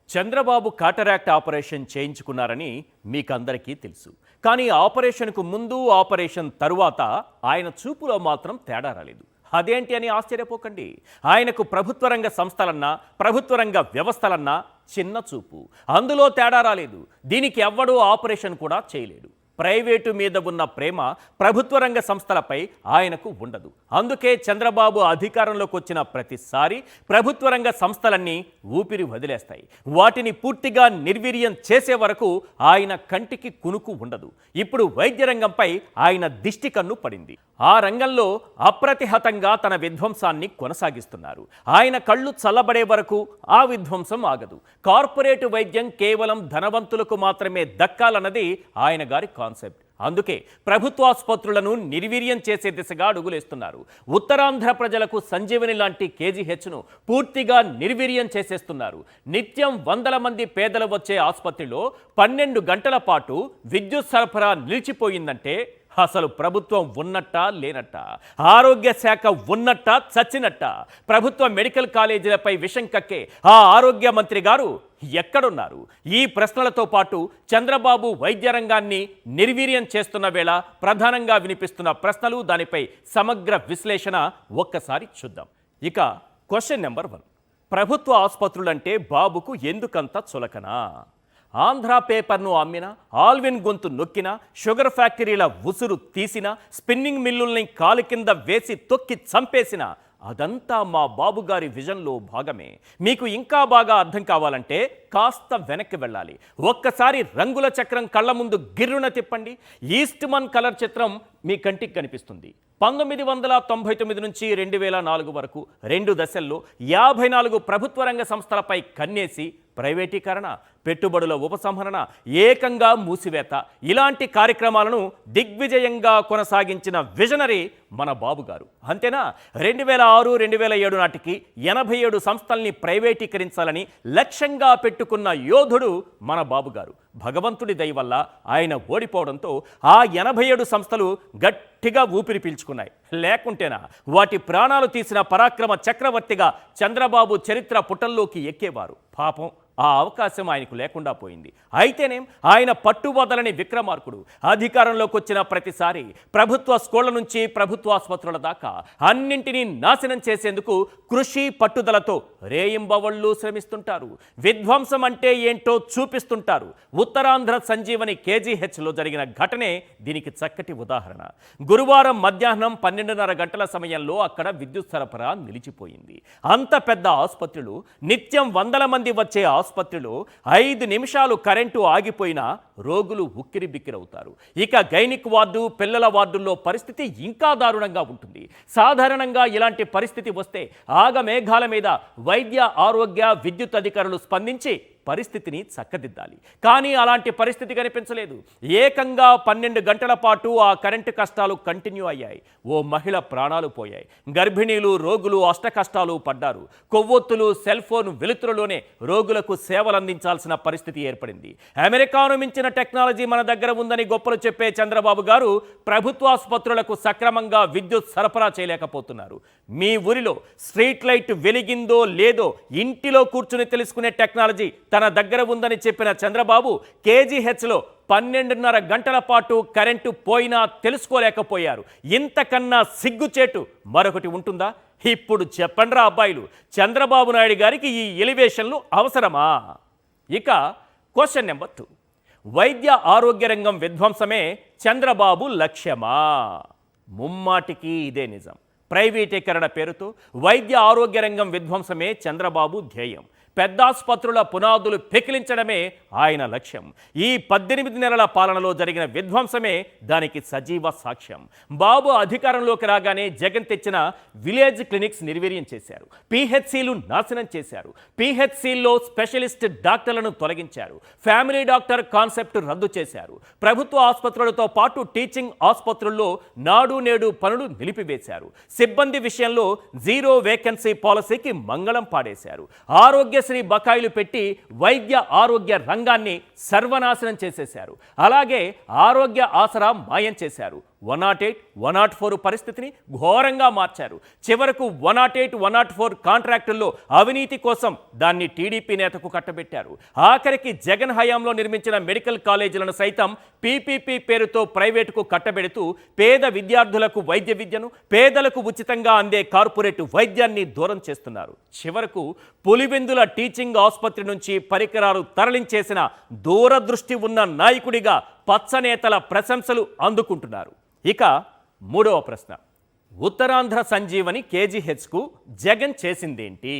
Chandrababu cataract operation చేయించుకున్నారని మీకందరికీ తెలుసు. కానీ ఆపరేషన్కు ముందు, ఆపరేషన్ తరువాత ఆయన చూపులో మాత్రం తేడా రాలేదు. అదేంటి అని ఆశ్చర్యపోకండి. ఆయనకు ప్రభుత్వ రంగ సంస్థలన్నా, ప్రభుత్వ రంగ వ్యవస్థలన్నా చిన్న చూపు. అందులో తేడా రాలేదు. దీనికి ఎవ్వడూ ఆపరేషన్ కూడా చేయలేడు. ప్రైవేటు మీద ఉన్న ప్రేమ ప్రభుత్వ రంగ సంస్థలపై ఆయనకు ఉండదు. అందుకే చంద్రబాబు అధికారంలోకి వచ్చిన ప్రతిసారి ప్రభుత్వ రంగ సంస్థలన్నీ ఊపిరి వదిలేస్తాయి. వాటిని పూర్తిగా నిర్వీర్యం చేసే వరకు ఆయన కంటికి కునుకు ఉండదు. ఇప్పుడు వైద్య రంగంపై ఆయన దిష్టి కన్ను పడింది. ఆ రంగంలో అప్రతిహతంగా తన విధ్వంసాన్ని కొనసాగిస్తున్నారు. ఆయన కళ్ళు చల్లబడే వరకు ఆ విధ్వంసం ఆగదు. కార్పొరేట్ వైద్యం కేవలం ధనవంతులకు మాత్రమే దక్కాలన్నది ఆయన గారి కాన్సెప్ట్. అందుకే ప్రభుత్వాసుపత్రులను నిర్వీర్యం చేసే దిశగా అడుగులేస్తున్నారు. ఉత్తరాంధ్ర ప్రజలకు సంజీవని లాంటి కేజీహెచ్ను పూర్తిగా నిర్వీర్యం చేసేస్తున్నారు. నిత్యం వందల మంది పేదలు వచ్చే ఆసుపత్రిలో 12 గంటల పాటు విద్యుత్ సరఫరా నిలిచిపోయిందంటే అసలు ప్రభుత్వం ఉన్నట్టా లేనట్టా, ఆరోగ్య శాఖ ఉన్నట్టా చచ్చినట్టా? ప్రభుత్వ మెడికల్ కాలేజీలపై విషం కక్కే ఆ ఆరోగ్య మంత్రి గారు ఎక్కడున్నారు? ఈ ప్రశ్నలతో పాటు చంద్రబాబు వైద్య రంగాన్ని నిర్వీర్యం చేస్తున్న వేళ ప్రధానంగా వినిపిస్తున్న ప్రశ్నలు, దానిపై సమగ్ర విశ్లేషణ ఒక్కసారి చూద్దాం. ఇక క్వశ్చన్ నెంబర్ 1, ప్రభుత్వ ఆసుపత్రులంటే బాబుకు ఎందుకంత చులకనా? ఆంధ్ర పేపర్ను అమ్మిన, ఆల్విన్ గొంతు నొక్కిన, షుగర్ ఫ్యాక్టరీల ఉసురు తీసిన, స్పిన్నింగ్ మిల్లుల్ని కాలు కింద వేసి తొక్కి చంపేసిన అదంతా మా బాబుగారి విజన్లో భాగమే. మీకు ఇంకా బాగా అర్థం కావాలంటే కాస్త వెనక్కి వెళ్ళాలి. ఒక్కసారి రంగుల చక్రం కళ్ళ ముందు గిర్రున తిప్పండి. ఈస్ట్మన్ కలర్ చిత్రం మీ కంటికి కనిపిస్తుంది. 1999 నుంచి 2004 వరకు 2 దశల్లో 54 ప్రభుత్వ రంగ సంస్థలపై కన్నేసి ప్రైవేటీకరణ, పెట్టుబడుల ఉపసంహరణ, ఏకంగా మూసివేత, ఇలాంటి కార్యక్రమాలను దిగ్విజయంగా కొనసాగించిన విజనరీ మన బాబు గారు. అంతేనా? 2006, 2007 నాటికి 87 సంస్థల్ని ప్రైవేటీకరించాలని లక్ష్యంగా పెట్టుకున్న యోధుడు మన బాబు గారు. భగవంతుడి దయ వల్ల ఆయన ఓడిపోవడంతో ఆ 87 సంస్థలు గట్టిగా ఊపిరి పీల్చుకున్నాయి. లేకుంటేనా వాటి ప్రాణాలు తీసిన పరాక్రమ చక్రవర్తిగా చంద్రబాబు చరిత్ర పుటల్లోకి ఎక్కేవారు. పాపం ఆ అవకాశం ఆయనకు లేకుండా పోయింది. అయితేనేం ఆయన పట్టుబదలని విక్రమార్కుడు. అధికారంలోకి వచ్చిన ప్రతిసారి ప్రభుత్వ స్కూళ్ల నుంచి ప్రభుత్వాసుపత్రుల దాకా అన్నింటినీ నాశనం చేసేందుకు కృషి పట్టుదలతో రేయింబవళ్ళు శ్రమిస్తుంటారు. విధ్వంసం అంటే ఏంటో చూపిస్తుంటారు. ఉత్తరాంధ్ర సంజీవని కేజీహెచ్లో జరిగిన ఘటనే దీనికి చక్కటి ఉదాహరణ. గురువారం మధ్యాహ్నం 12:30 గంటల సమయంలో అక్కడ విద్యుత్ సరఫరా నిలిచిపోయింది. అంత పెద్ద ఆసుపత్రులు, నిత్యం వందల మంది వచ్చే ఆసుపత్రిలో 5 నిమిషాలు కరెంటు ఆగిపోయినా రోగులు ఉక్కిరి బిక్కిరవుతారు. ఇక గైనిక్ వార్డు, పిల్లల వార్డుల్లో పరిస్థితి ఇంకా దారుణంగా ఉంటుంది. సాధారణంగా ఇలాంటి పరిస్థితి వస్తే ఆగమేఘాల మీద వైద్య, ఆరోగ్య, విద్యుత్ అధికారులు స్పందించి పరిస్థితిని చక్కదిద్దాలి. కానీ అలాంటి పరిస్థితి కనిపించలేదు. ఏకంగా 12 గంటల పాటు ఆ కరెంటు కష్టాలు కంటిన్యూ అయ్యాయి. ఓ మహిళ ప్రాణాలు పోయాయి. గర్భిణీలు, రోగులు అష్టకష్టాలు పడ్డారు. కొవ్వొత్తులు, సెల్ ఫోన్ వెలుతురులోనే రోగులకు సేవలు అందించాల్సిన పరిస్థితి ఏర్పడింది. అమెరికాను మించిన టెక్నాలజీ మన దగ్గర ఉందని గొప్పలు చెప్పే చంద్రబాబు గారు ప్రభుత్వాసుపత్రులకు సక్రమంగా విద్యుత్ సరఫరా చేయలేకపోతున్నారు. మీ ఊరిలో స్ట్రీట్ లైట్ వెలిగిందో లేదో ఇంటిలో కూర్చుని తెలుసుకునే టెక్నాలజీ తన దగ్గర ఉందని చెప్పిన చంద్రబాబు కేజీహెచ్లో 12:30 గంటల పాటు కరెంటు పోయినా తెలుసుకోలేకపోయారు. ఇంతకన్నా సిగ్గుచేటు మరొకటి ఉంటుందా? ఇప్పుడు చెప్పండ్రా అబ్బాయిలు, చంద్రబాబు నాయుడు గారికి ఈ ఎలివేషన్లు అవసరమా? ఇక క్వశ్చన్ నెంబర్ 2, వైద్య ఆరోగ్య రంగం విధ్వంసమే చంద్రబాబు లక్ష్యమా? ముమ్మాటికి ఇదే నిజం. ప్రైవేటీకరణ పేరుతో వైద్య ఆరోగ్య రంగం విధ్వంసమే చంద్రబాబు ధ్యేయం. పెద్దాసుపత్రుల పునాదులు పెకిలించడమే ఆయన లక్ష్యం. ఈ 18 నెలల పాలనలో జరిగిన విధ్వంసమే దానికి సజీవ సాక్ష్యం. బాబు అధికారంలోకి రాగానే జగన్ తెచ్చిన విలేజ్ క్లినిక్స్ నిర్వీర్యం చేశారు. పిహెచ్సిలు నాశనం చేశారు. పిహెచ్సిల్లో స్పెషలిస్ట్ డాక్టర్లను తొలగించారు. ఫ్యామిలీ డాక్టర్ కాన్సెప్ట్ రద్దు చేశారు. ప్రభుత్వ ఆసుపత్రులతో పాటు టీచింగ్ ఆసుపత్రుల్లో నాడు నేడు పనులు నిలిపివేశారు. సిబ్బంది విషయంలో 0 వేకెన్సీ పాలసీకి మంగళం పాడేశారు. ఆరోగ్యశ్రీ బకాయిలు పెట్టి వైద్య ఆరోగ్య రంగాన్ని సర్వనాశనం చేసేశారు. అలాగే ఆరోగ్య ఆసరా మాయం చేశారు. 108, 104 పరిస్థితిని ఘోరంగా మార్చారు. చివరకు 108, 104 కాంట్రాక్టుల్లో అవినీతి కోసం దాన్ని టీడీపీ నేతకు కట్టబెట్టారు. ఆఖరికి జగన్ హయాంలో నిర్మించిన మెడికల్ కాలేజీలను సైతం పీపీపీ పేరుతో ప్రైవేటుకు కట్టబెడుతూ పేద విద్యార్థులకు వైద్య విద్యను, పేదలకు ఉచితంగా అందే కార్పొరేట్ వైద్యాన్ని దూరం చేస్తున్నారు. చివరకు పులివెందుల టీచింగ్ ఆసుపత్రి నుంచి పరికరాలు తరలించేసిన దూరదృష్టి ఉన్న నాయకుడిగా పచ్చనేతల ప్రశంసలు అందుకుంటున్నారు. ఇక మూడవ ప్రశ్న, ఉత్తరాంధ్ర సంజీవని కేజీహెచ్కు జగన్ చేసిందేంటి?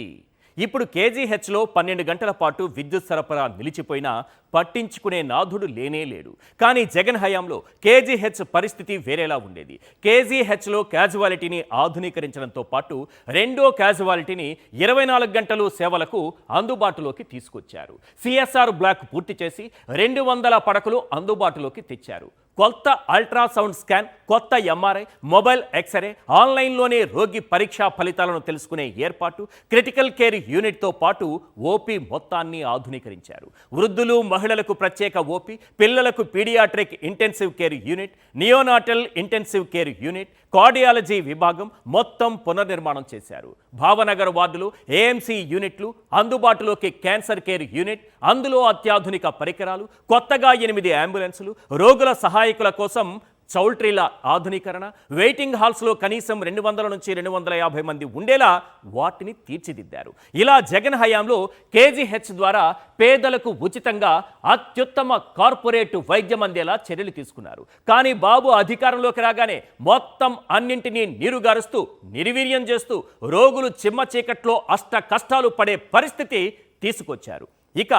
ఇప్పుడు కేజీహెచ్లో 12 గంటల పాటు విద్యుత్ సరఫరా నిలిచిపోయినా పట్టించుకునే నాథుడు లేనే లేడు. కానీ జగన్ హయాంలో కేజీహెచ్ పరిస్థితి వేరేలా ఉండేది. కేజీహెచ్లో క్యాజువాలిటీని ఆధునీకరించడంతో పాటు రెండో క్యాజువాలిటీని 24 గంటలు సేవలకు అందుబాటులోకి తీసుకొచ్చారు. సిఎస్ఆర్ బ్లాక్ పూర్తి చేసి 200 పడకలు అందుబాటులోకి తెచ్చారు. కొత్త అల్ట్రాసౌండ్ స్కాన్, కొత్త ఎంఆర్ఐ, మొబైల్ ఎక్స్రే, ఆన్లైన్లోనే రోగి పరీక్షా ఫలితాలను తెలుసుకునే ఏర్పాటు, క్రిటికల్ కేర్ యూనిట్తో పాటు ఓపీ మొత్తాన్ని ఆధునీకరించారు. వృద్ధులు, మహిళలకు ప్రత్యేక ఓపీ, పిల్లలకు pediatric intensive care unit, neonatal intensive care unit, cardiology విభాగం మొత్తం పునర్నిర్మాణం చేశారు. భావనగర్ వార్డులు, ఏఎంసీ యూనిట్లు, అందుబాటులోకి క్యాన్సర్ కేర్ యూనిట్, అందులో అత్యాధునిక పరికరాలు, కొత్తగా 8 అంబులెన్సులు, రోగుల సహాయకుల కోసం చౌల్ట్రీల ఆధునీకరణ, వెయిటింగ్ హాల్స్లో కనీసం 200 నుంచి 250 మంది ఉండేలా వాటిని తీర్చిదిద్దారు. ఇలా జగన్ హయాంలో కేజీహెచ్ ద్వారా పేదలకు ఉచితంగా అత్యుత్తమ కార్పొరేట్ వైద్యం అందేలా చర్యలు తీసుకున్నారు. కానీ బాబు అధికారంలోకి రాగానే మొత్తం అన్నింటినీ నీరుగారుస్తూ, నిర్వీర్యం చేస్తూ రోగులు చిమ్మ చీకట్లో అష్ట కష్టాలు పడే పరిస్థితి తీసుకొచ్చారు. ఇక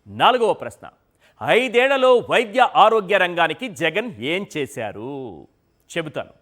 4వ ప్రశ్న, 5 ఏళ్లలో వైద్య ఆరోగ్య రంగానికి జగన్ ఏం చేశారు? చెబుతాను,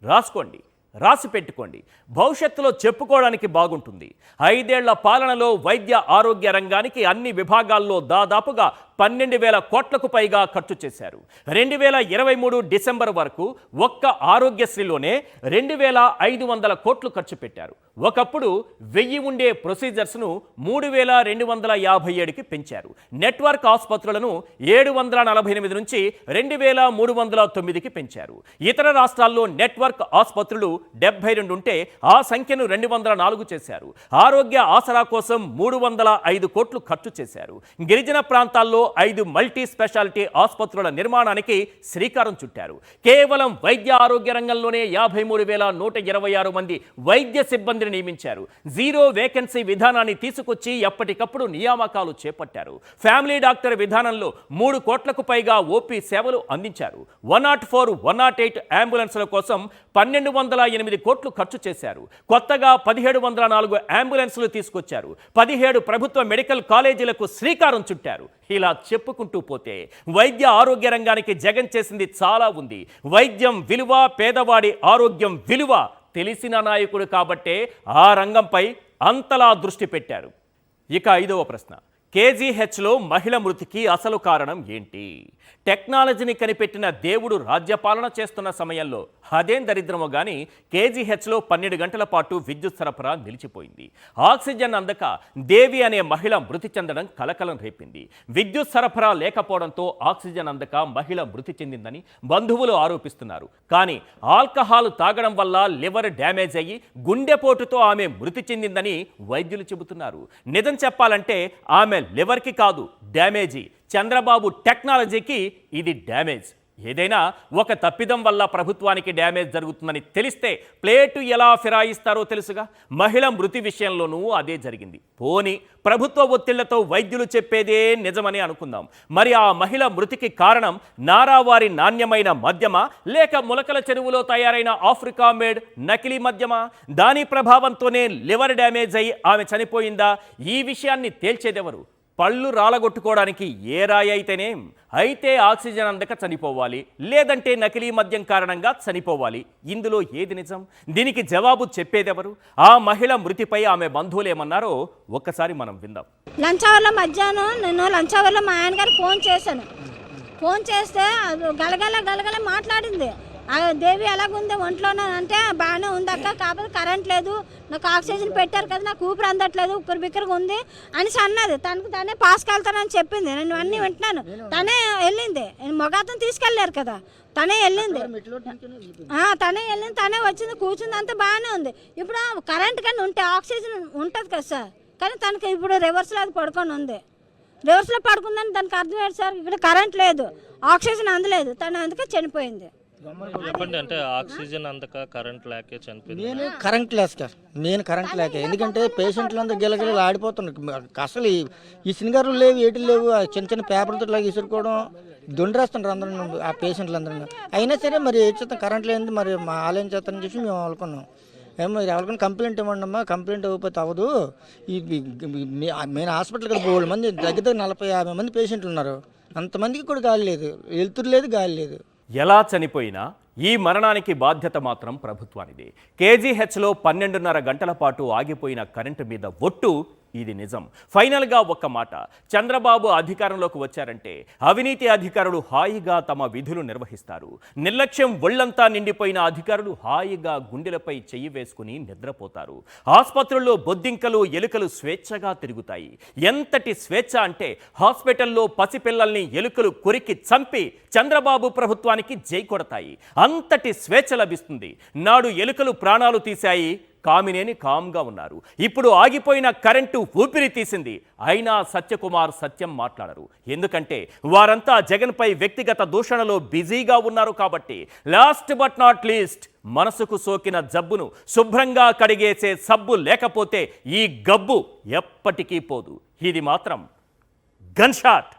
రాసుకోండి, రాసి పెట్టుకోండి, భవిష్యత్తులో చెప్పుకోవడానికి బాగుంటుంది. 5 ఏళ్ల పాలనలో వైద్య ఆరోగ్య రంగానికి అన్ని విభాగాల్లో దాదాపుగా 12,000 కోట్లకు పైగా ఖర్చు చేశారు. 2023 డిసెంబర్ వరకు ఒక్క ఆరోగ్యశ్రీలోనే 2,500 కోట్లు ఖర్చు పెట్టారు. ఒకప్పుడు 1000 ఉండే ప్రొసీజర్స్ను 3,257కి పెంచారు. నెట్వర్క్ ఆసుపత్రులను 748 నుంచి 2,309కి పెంచారు. ఇతర రాష్ట్రాల్లో నెట్వర్క్ ఆసుపత్రులు 72 ఉంటే ఆ సంఖ్యను 204 చేశారు. ఆరోగ్య ఆసరా కోసం 305 కోట్లు ఖర్చు చేశారు. గిరిజన ప్రాంతాల్లో 5 మల్టీ స్పెషాలిటీ ఆసుపత్రుల నిర్మాణానికి శ్రీకారం చుట్టారు. కేవలం వైద్య ఆరోగ్య రంగంలోనే 53,126 మంది వైద్య సిబ్బందిని నియమించారు. జీరో వేకెన్సీ విధానాన్ని తీసుకొచ్చి ఎప్పటికప్పుడు నియామకాలు చేపట్టారు. ఫ్యామిలీ డాక్టర్ విధానంలో 3 కోట్లకు పైగా ఓపీ సేవలు అందించారు. 104, 108 అంబులెన్సుల కోసం 1,208 కోట్లు ఖర్చు చేశారు. కొత్తగా 1,704 అంబులెన్సులు తీసుకొచ్చారు. 17 ప్రభుత్వ మెడికల్ కాలేజీలకు శ్రీకారం చుట్టారు. ఇలా చెప్పుకుంటూ పోతే వైద్య ఆరోగ్య రంగానికి జగన్ చేసింది చాలా ఉంది. వైద్యం విలువ, పేదవాడి ఆరోగ్యం విలువ తెలిసిన నాయకుడు కాబట్టే ఆ రంగంపై అంతలా దృష్టి పెట్టారు. ఇక 5వ ప్రశ్న, కేజీహెచ్లో మహిళ మృతికి అసలు కారణం ఏంటి? టెక్నాలజీని కనిపెట్టిన దేవుడు రాజ్యపాలన చేస్తున్న సమయంలో అదేం దరిద్రమో కానీ కేజీహెచ్లో 12 గంటల పాటు విద్యుత్ సరఫరా నిలిచిపోయింది. ఆక్సిజన్ అందక దేవి అనే మహిళ మృతి చెందడం కలకలం రేపింది. విద్యుత్ సరఫరా లేకపోవడంతో ఆక్సిజన్ అందక మహిళ మృతి చెందిందని బంధువులు ఆరోపిస్తున్నారు. కానీ ఆల్కహాల్ తాగడం వల్ల లివర్ డ్యామేజ్ అయ్యి గుండెపోటుతో ఆమె మృతి చెందిందని వైద్యులు చెబుతున్నారు. నిజం చెప్పాలంటే ఆమె లివర్కి కాదు డ్యామేజీ, చంద్రబాబు టెక్నాలజీకి ఇది డ్యామేజ్. ఏదైనా ఒక తప్పిదం వల్ల ప్రభుత్వానికి డ్యామేజ్ జరుగుతుందని తెలిస్తే ప్లేటు ఎలా ఫిరాయిస్తారో తెలుసుగా. మహిళ మృతి విషయంలోనూ అదే జరిగింది. పోనీ ప్రభుత్వ ఒత్తిళ్లతో వైద్యులు చెప్పేదే నిజమని అనుకుందాం. మరి ఆ మహిళ మృతికి కారణం నారావారి నాణ్యమైన మద్యమా, లేక ములకల చెరువులో తయారైన ఆఫ్రికా మేడ్ నకిలీ మద్యమా? దాని ప్రభావంతోనే లివర్ డ్యామేజ్ అయి ఆమె చనిపోయిందా? ఈ విషయాన్ని తేల్చేదెవరు? పళ్ళు రాలగొట్టుకోవడానికి ఏ రాయి అయితేనేం, అయితే ఆక్సిజన్ అందక చనిపోవాలి, లేదంటే నకిలీ మద్యం కారణంగా చనిపోవాలి. ఇందులో ఏది నిజం? దీనికి జవాబు చెప్పేదెవరు? ఆ మహిళ మృతిపై ఆమె బంధువులు ఏమన్నారో ఒక్కసారి మనం విందాం. లంచ్ అవర్లో మధ్యాహ్నం నేను లంచ్ అవర్లో మా ఆయన గారికి ఫోన్ చేశాను. ఫోన్ చేస్తే గలగల మాట్లాడింది. దేవి ఎలాగుంది ఒంట్లోనే అంటే బాగానే ఉంది అక్క, కాకపోతే కరెంట్ లేదు, నాకు ఆక్సిజన్ పెట్టారు కదా, నాకు ఊపిరి అందట్లేదు, ఉక్కరు బిక్కరగా ఉంది అనేసి అన్నది. తనే పాస్కి వెళ్తానని చెప్పింది. నేను అన్నీ వింటున్నాను. తనే వెళ్ళింది, మగాతం తీసుకెళ్ళారు కదా, తనే వెళ్ళింది. తనే వచ్చింది, కూర్చుంది, అంతా బాగానే ఉంది. ఇప్పుడు కరెంట్ కానీ ఉంటే ఆక్సిజన్ ఉంటుంది కదా సార్, కానీ తనకి ఇప్పుడు రివర్స్లో అది పడుకొని ఉంది. రివర్స్లో పడుకుందని దానికి అర్థం ఏంటి సార్? ఇక్కడ కరెంట్ లేదు, ఆక్సిజన్ అందలేదు, తను అందుకే చనిపోయింది. చెప్పండి, అంటే ఆక్సిజన్ అందక కరెంట్ లేకే చనిపోయింది. నేను కరెంట్ లేక, ఎందుకంటే పేషెంట్లు అంతా గిలగిల ఆడిపోతున్నారు. అసలు ఈ సింగారులు లేవు, ఏటి లేవు, చిన్న చిన్న పేపర్తో లాగా ఇసురుకోవడం, దొండరేస్తుంటారు అందరూ ఆ పేషెంట్లు అందరూ. అయినా సరే మరి ఏ చేస్తాం, కరెంట్ లేదు, మరి మా ఆలయం చేస్తానని చెప్పి మేము అనుకున్నాం. ఏమో ఎవరికైనా కంప్లైంట్ ఇవ్వండి అమ్మా, కంప్లైంట్ ఇవ్వకపోతే అవ్వదు. మెయిన్ హాస్పిటల్కి 3 మంది, దగ్గర 40-50 మంది పేషెంట్లు ఉన్నారు. అంతమందికి కూడా గాలి లేదు, వెలుతురు లేదు, గాలి లేదు. ఎలా చనిపోయినా ఈ మరణానికి బాధ్యత మాత్రం ప్రభుత్వానిదే. కేజీహెచ్లో 12.5 గంటల పాటు ఆగిపోయిన కరెంటు మీద ఒట్టు, ఇది నిజం. ఫైనల్గా ఒక్క మాట, చంద్రబాబు అధికారంలోకి వచ్చారంటే అవినీతి అధికారులు హాయిగా తమ విధులు నిర్వహిస్తారు. నిర్లక్ష్యం ఒళ్లంతా నిండిపోయిన అధికారులు హాయిగా గుండెలపై చెయ్యి వేసుకుని నిద్రపోతారు. ఆసుపత్రుల్లో బొద్దింకలు, ఎలుకలు స్వేచ్ఛగా తిరుగుతాయి. ఎంతటి స్వేచ్ఛ అంటే హాస్పిటల్లో పసిపిల్లల్ని ఎలుకలు కొరికి చంపి చంద్రబాబు ప్రభుత్వానికి జై కొడతాయి. అంతటి స్వేచ్ఛ లభిస్తుంది. నాడు ఎలుకలు ప్రాణాలు తీశాయి, కామినేని కామ్గా ఉన్నారు. ఇప్పుడు ఆగిపోయిన కరెంటు ఊపిరి తీసింది. అయినా సత్యకుమార్ సత్యం మాట్లాడరు. ఎందుకంటే వారంతా జగన్పై వ్యక్తిగత దూషణలో బిజీగా ఉన్నారు కాబట్టి. లాస్ట్ బట్ నాట్ లీస్ట్, మనసుకు సోకిన జబ్బును శుభ్రంగా కడిగేసే సబ్బు లేకపోతే ఈ గబ్బు ఎప్పటికీ పోదు. ఇది మాత్రం గన్ షాట్.